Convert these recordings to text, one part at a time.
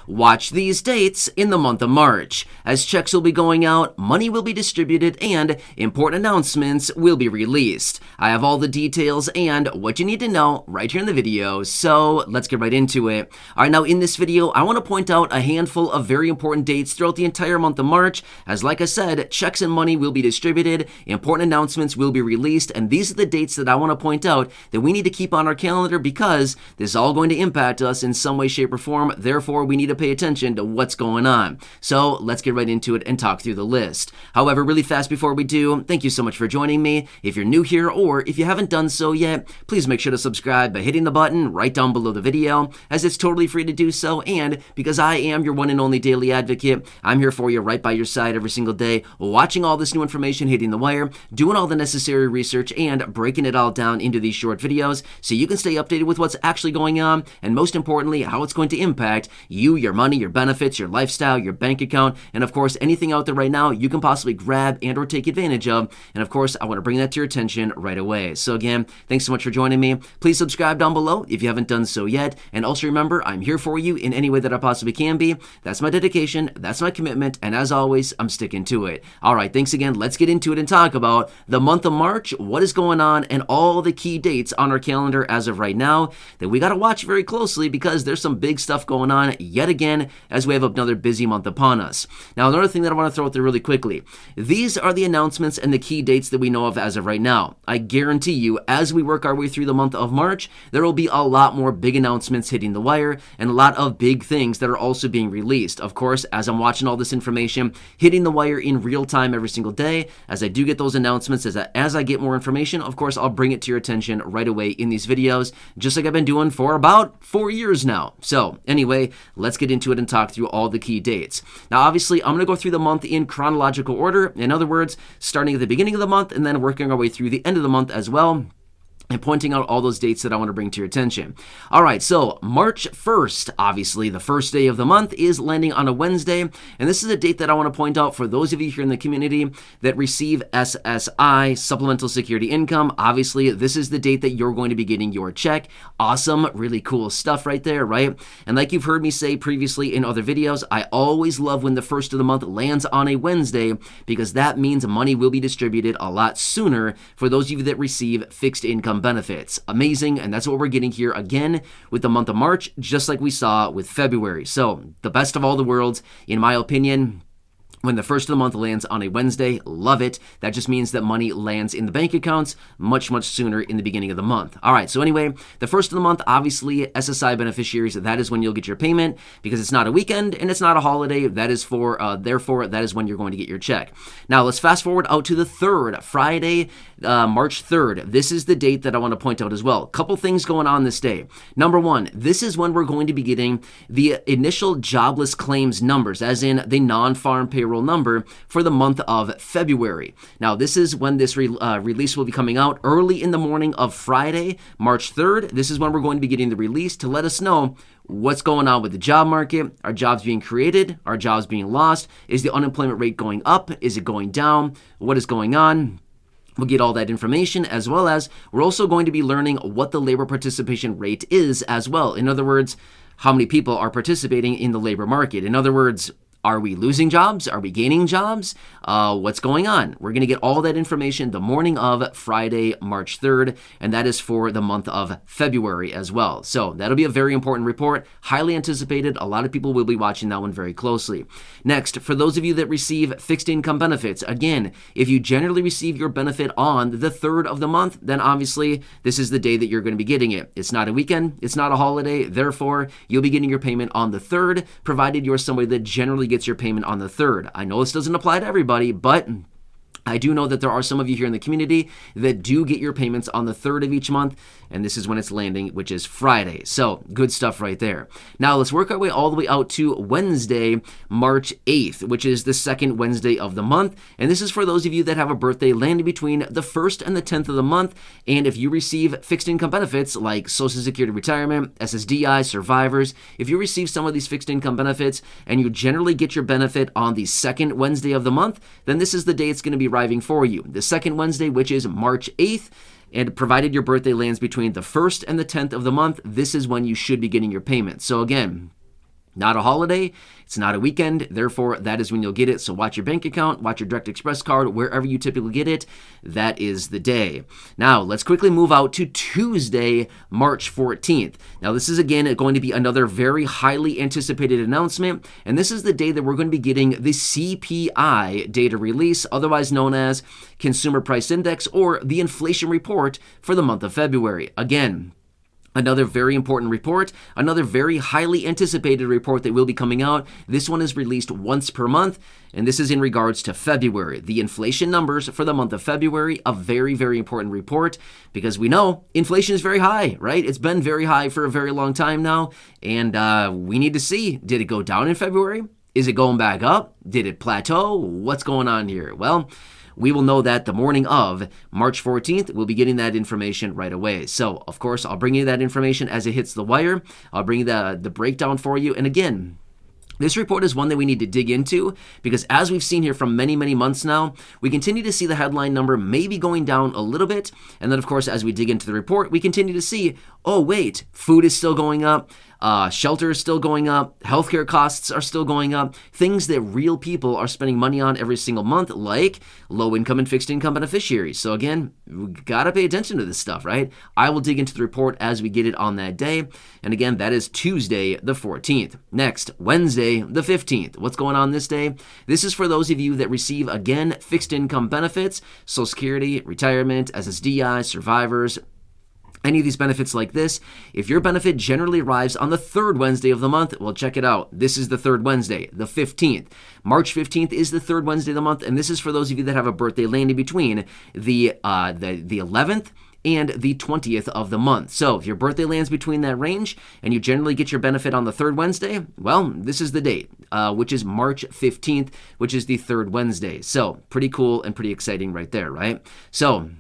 watch these dates in the month of March, as checks will be going out, money will be distributed, and important announcements will be released. I have all the details and what you need to know right here in the video, so let's get right into it. Alright, now in this video, I want to point out a handful of very important dates throughout the entire month of March, as like I said, checks and money will be distributed, important announcements will be released, and these are the dates that I want to point out that we need to keep on our calendar because this is all going to impact us in some way, shape, or form. Therefore, we need to pay attention to what's going on. So let's get right into it and talk through the list. However, really fast before we do, thank you so much for joining me. If you're new here or if you haven't done so yet, please make sure to subscribe by hitting the button right down below the video, as it's totally free to do so. And because I am your one and only daily advocate, I'm here for you right by your side every single day, watching all this new information hitting the wire, doing all the necessary research, and breaking it all down into these short videos so you can stay updated with what's actually going on, and most importantly, how it's going to impact you, your money, your benefits, your lifestyle, your bank account, and of course, anything out there right now you can possibly grab and or take advantage of. And of course, I want to bring that to your attention right away. So again, thanks so much for joining me. Please subscribe down below if you haven't done so yet. And also remember, I'm here for you in any way that I possibly can be. That's my dedication, that's my commitment, and as always, I'm sticking to it. All right, thanks again. Let's get into it and talk about the month of March, what is going on, and all the key dates on our calendar as of right now that we got to watch very closely because there's some big stuff going on yet again as we have another busy month upon us. Now, another thing that I want to throw out there really quickly, these are the announcements and the key dates that we know of as of right now. I guarantee you, as we work our way through the month of March, there will be a lot more big announcements hitting the wire and a lot of big things that are also being released. Of course, as I'm watching all this information hitting the wire in real time every single day, as I do get those announcements, as I get more information, of course, I'll bring it to your attention right away in these videos, just like I've been doing for about 4 years now. So anyway, let's get into it and talk through all the key dates. Now, obviously, I'm going to go through the month in chronological order. In other words, starting at the beginning of the month and then working our way through the end of the month as well, and pointing out all those dates that I want to bring to your attention. All right, so March 1st, obviously the first day of the month, is landing on a Wednesday, and this is a date that I want to point out for those of you here in the community that receive SSI, Supplemental Security Income. Obviously, this is the date that you're going to be getting your check. Awesome, really cool stuff right there, right? And like you've heard me say previously in other videos, I always love when the first of the month lands on a Wednesday because that means money will be distributed a lot sooner for those of you that receive fixed income benefits. Amazing, and that's what we're getting here again with the month of March, just like we saw with February. So the best of all the worlds, in my opinion. When the first of the month lands on a Wednesday, love it. That just means that money lands in the bank accounts much, much sooner in the beginning of the month. All right, so anyway, the first of the month, obviously, SSI beneficiaries, that is when you'll get your payment because it's not a weekend and it's not a holiday. That is therefore, that is when you're going to get your check. Now, let's fast forward out to the 3rd, Friday, March 3rd. This is the date that I want to point out as well. A couple things going on this day. Number one, this is when we're going to be getting the initial jobless claims numbers, as in the non-farm payroll number for the month of February. Now, this is when this release will be coming out early in the morning of Friday, March 3rd. This is when we're going to be getting the release to let us know what's going on with the job market. Are jobs being created? Are jobs being lost? Is the unemployment rate going up? Is it going down? What is going on? We'll get all that information, as well as we're also going to be learning what the labor participation rate is as well. In other words, how many people are participating in the labor market. In other words, are we losing jobs? Are we gaining jobs? What's going on? We're going to get all that information the morning of Friday, March 3rd, and that is for the month of February as well. So that'll be a very important report, highly anticipated. A lot of people will be watching that one very closely. Next, for those of you that receive fixed income benefits, again, if you generally receive your benefit on the 3rd of the month, then obviously this is the day that you're going to be getting it. It's not a weekend, it's not a holiday, therefore you'll be getting your payment on the 3rd, provided you're somebody that generally gets your payment on the 3rd. I know this doesn't apply to everybody, but I do know that there are some of you here in the community that do get your payments on the 3rd of each month, and this is when it's landing, which is Friday. So good stuff right there. Now let's work our way all the way out to Wednesday, March 8th, which is the second Wednesday of the month. And this is for those of you that have a birthday landing between the 1st and the 10th of the month. And if you receive fixed income benefits like Social Security retirement, SSDI, survivors, if you receive some of these fixed income benefits and you generally get your benefit on the second Wednesday of the month, then this is the day it's going to be arriving for you. The second Wednesday, which is March 8th. And provided your birthday lands between the 1st and the 10th of the month, this is when you should be getting your payment. So again, Not a holiday, it's not a weekend, therefore that is when you'll get it. So watch your bank account, watch your Direct Express card, wherever you typically get it, that is the day. Now, let's quickly move out to Tuesday, March 14th. Now, this is again going to be another very highly anticipated announcement, and this is the day that we're going to be getting the CPI data release, otherwise known as Consumer Price Index, or the inflation report for the month of February. Again, another very important report, another very highly anticipated report that will be coming out. This one is released once per month, and this is in regards to February. The inflation numbers for the month of February, a very, very important report, because we know inflation is very high, right? It's been very high for a very long time now, and we need to see, did it go down in February? Is it going back up? Did it plateau? What's going on here? Well, we will know that the morning of March 14th. We'll be getting that information right away. So, of course, I'll bring you that information as it hits the wire. I'll bring the breakdown for you. And again, this report is one that we need to dig into because as we've seen here from many, many months now, we continue to see the headline number maybe going down a little bit. And then, of course, as we dig into the report, we continue to see, oh, wait, food is still going up. Shelter is still going up. Healthcare costs are still going up. Things that real people are spending money on every single month, like low-income and fixed-income beneficiaries. So again, we gotta pay attention to this stuff, right? I will dig into the report as we get it on that day. And again, that is Tuesday the 14th. Next, Wednesday the 15th. What's going on this day? This is for those of you that receive, again, fixed-income benefits, Social Security, retirement, SSDI, survivors, any of these benefits like this. If your benefit generally arrives on the third Wednesday of the month, well, check it out. This is the third Wednesday, the 15th. March 15th is the third Wednesday of the month, and this is for those of you that have a birthday landing between the 11th and the 20th of the month. So if your birthday lands between that range and you generally get your benefit on the third Wednesday, well, this is the date, which is March 15th, which is the third Wednesday. So pretty cool and pretty exciting right there, right? So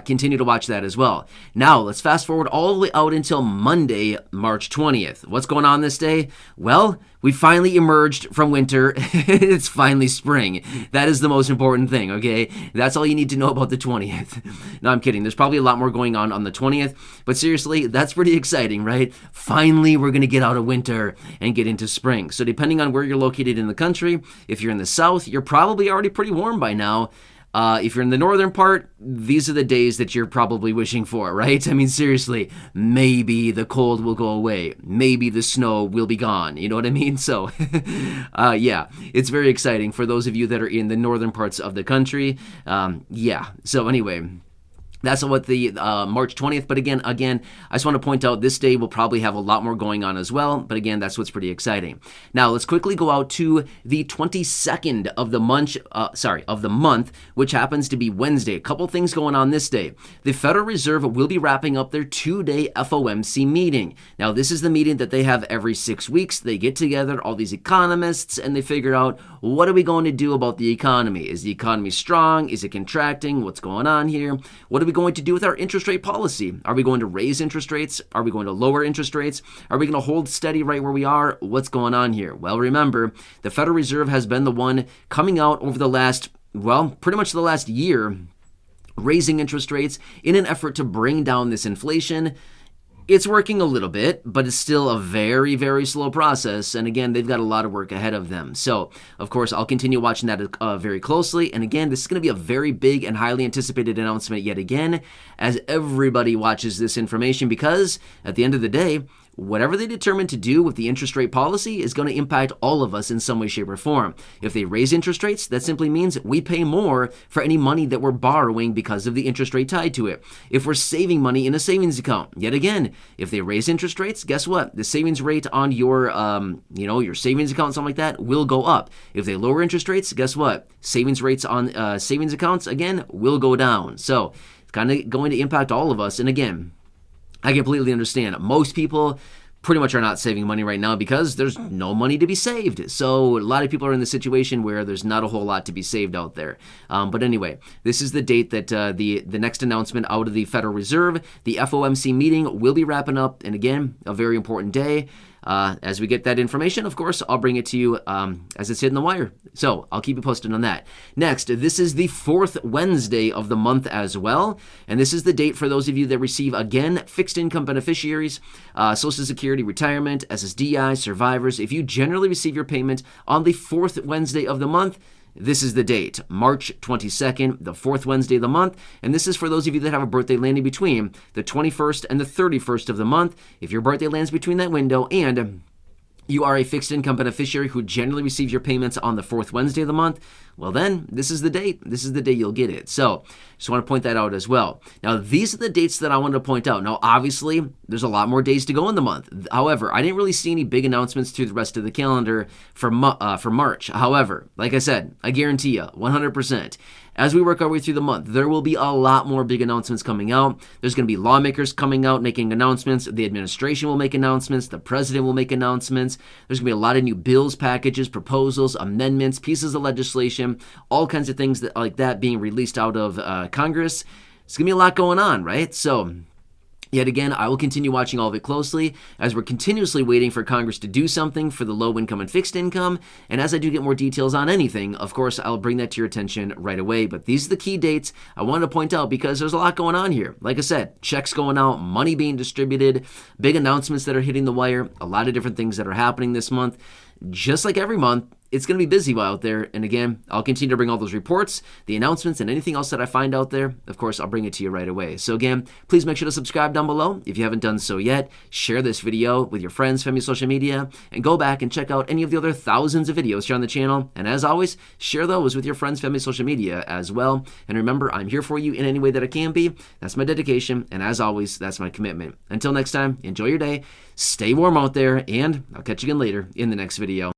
continue to watch that as well. Now, let's fast forward all the way out until Monday, March 20th. What's going on this day? Well, we finally emerged from winter. It's finally spring. That is the most important thing, okay? That's all you need to know about the 20th. No, I'm kidding. There's probably a lot more going on the 20th, but seriously, that's pretty exciting, right? Finally, we're going to get out of winter and get into spring. So depending on where you're located in the country, if you're in the south, you're probably already pretty warm by now. If you're in the northern part, these are the days that you're probably wishing for, right? I mean, seriously, maybe the cold will go away. Maybe the snow will be gone. You know what I mean? So, yeah, it's very exciting for those of you that are in the northern parts of the country. Yeah, so anyway, that's what the March 20th. But again, I just want to point out this day will probably have a lot more going on as well. But again, that's what's pretty exciting. Now, let's quickly go out to the 22nd of the month, which happens to be Wednesday. A couple things going on this day. The Federal Reserve will be wrapping up their 2-day FOMC meeting. Now, this is the meeting that they have every 6 weeks. They get together, all these economists, and they figure out, what are we going to do about the economy? Is the economy strong? Is it contracting? What's going on here? What are we going to do with our interest rate policy? Are we going to raise interest rates? Are we going to lower interest rates? Are we going to hold steady right where we are? What's going on here? Well, remember, the Federal Reserve has been the one coming out over the last, pretty much the last year, raising interest rates in an effort to bring down this inflation. It's working a little bit, but it's still a very, very slow process. And again, they've got a lot of work ahead of them. So, of course, I'll continue watching that very closely. And again, this is going to be a very big and highly anticipated announcement yet again, as everybody watches this information, because at the end of the day, whatever they determine to do with the interest rate policy is going to impact all of us in some way, shape, or form. If they raise interest rates, that simply means we pay more for any money that we're borrowing because of the interest rate tied to it. If we're saving money in a savings account, yet again, if they raise interest rates, guess what? The savings rate on your, your savings account, something like that, will go up. If they lower interest rates, guess what? Savings rates on savings accounts, again, will go down. So it's kind of going to impact all of us. And again, I completely understand. Most people pretty much are not saving money right now because there's no money to be saved. So a lot of people are in the situation where there's not a whole lot to be saved out there. But anyway, this is the date that the next announcement out of the Federal Reserve, the FOMC meeting will be wrapping up. And again, a very important day. As we get that information, of course, I'll bring it to you as it's hitting the wire. So I'll keep you posted on that. Next, this is the 4th Wednesday of the month as well. And this is the date for those of you that receive, again, fixed income beneficiaries, Social Security, retirement, SSDI, survivors. If you generally receive your payment on the 4th Wednesday of the month, this is the date, March 22nd, the 4th Wednesday of the month, and this is for those of you that have a birthday landing between the 21st and the 31st of the month. If your birthday lands between that window and you are a fixed income beneficiary who generally receives your payments on the 4th Wednesday of the month, well then, this is the date. This is the day you'll get it. So, just want to point that out as well. Now, these are the dates that I wanted to point out. Now, obviously, there's a lot more days to go in the month. However, I didn't really see any big announcements through the rest of the calendar for March. However, like I said, I guarantee you, 100%. As we work our way through the month, there will be a lot more big announcements coming out. There's going to be lawmakers coming out making announcements. The administration will make announcements. The president will make announcements. There's going to be a lot of new bills, packages, proposals, amendments, pieces of legislation, all kinds of things like that being released out of Congress. It's going to be a lot going on, right? So, yet again, I will continue watching all of it closely as we're continuously waiting for Congress to do something for the low income and fixed income. And as I do get more details on anything, of course, I'll bring that to your attention right away. But these are the key dates I wanted to point out because there's a lot going on here. Like I said, checks going out, money being distributed, big announcements that are hitting the wire, a lot of different things that are happening this month. Just like every month, it's going to be busy out there. And again, I'll continue to bring all those reports, the announcements, and anything else that I find out there. Of course, I'll bring it to you right away. So again, please make sure to subscribe down below if you haven't done so yet. Share this video with your friends, family, social media, and go back and check out any of the other thousands of videos here on the channel. And as always, share those with your friends, family, social media as well. And remember, I'm here for you in any way that I can be. That's my dedication. And as always, that's my commitment. Until next time, enjoy your day, stay warm out there, and I'll catch you again later in the next video.